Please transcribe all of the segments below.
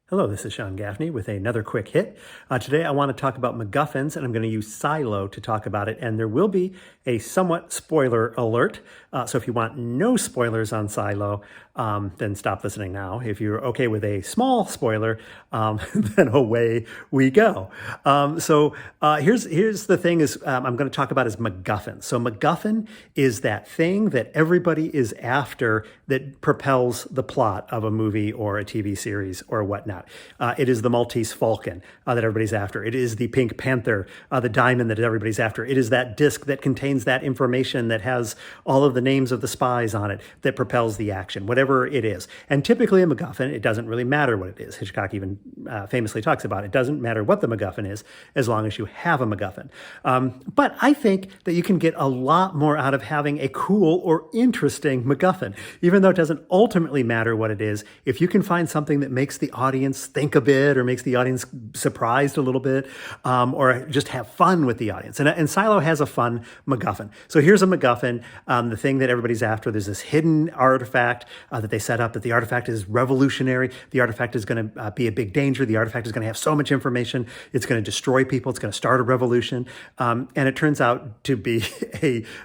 Hello, this is Sean Gaffney with another quick hit. Today I want to talk about MacGuffins, and I'm going to use Silo to talk about it, and there will be a somewhat spoiler alert. So if you want no spoilers on Silo, then stop listening now. If you're okay with a small spoiler, then away we go. Here's the thing is I'm going to talk about is MacGuffin. So MacGuffin is that thing that everybody is after that propels the plot of a movie or a TV series or whatnot. It is the Maltese Falcon that everybody's after. It is the Pink Panther, the diamond that everybody's after. It is that disc that contains that information that has all of the names of the spies on it that propels the action, whatever it is. And typically a MacGuffin, it doesn't really matter what it is. Hitchcock even famously talks about it. It doesn't matter what the MacGuffin is as long as you have a MacGuffin. But I think that you can get a lot more out of having a cool or interesting MacGuffin, even though it doesn't ultimately matter what it is. If you can find something that makes the audience think a bit or makes the audience surprised a little bit, or just have fun with the audience. And Silo has a fun MacGuffin. So here's a MacGuffin, the thing that everybody's after. There's this hidden artifact that they set up, that the artifact is revolutionary. The artifact is going to be a big danger. The artifact is going to have so much information. It's going to destroy people. It's going to start a revolution. And it turns out to be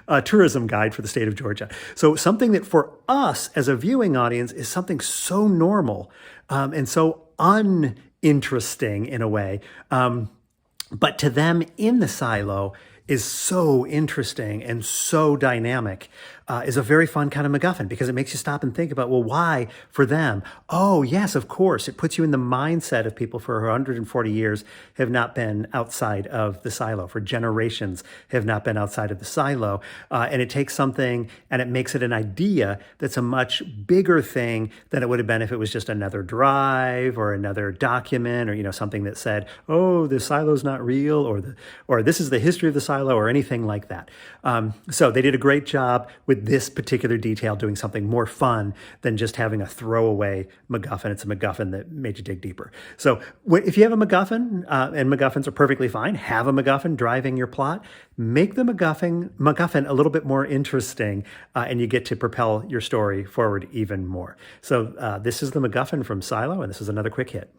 a tourism guide for the state of Georgia. So something that for us as a viewing audience is something so normal and so uninteresting in a way. But to them in the Silo is so interesting and so dynamic, is a very fun kind of MacGuffin because it makes you stop and think about, well, why for them? Oh, yes, of course. It puts you in the mindset of people for 140 years have not been outside of the Silo, for generations have not been outside of the Silo. And it takes something and it makes it an idea that's a much bigger thing than it would have been if it was just another drive or another document or, something that said, oh, the Silo's not real, or this is the history of the Silo, or anything like that. So they did a great job with this particular detail, doing something more fun than just having a throwaway MacGuffin. It's a MacGuffin that made you dig deeper. So if you have a MacGuffin, and MacGuffins are perfectly fine, have a MacGuffin driving your plot, make the MacGuffin a little bit more interesting, and you get to propel your story forward even more. So this is the MacGuffin from Silo, and this is another quick hit.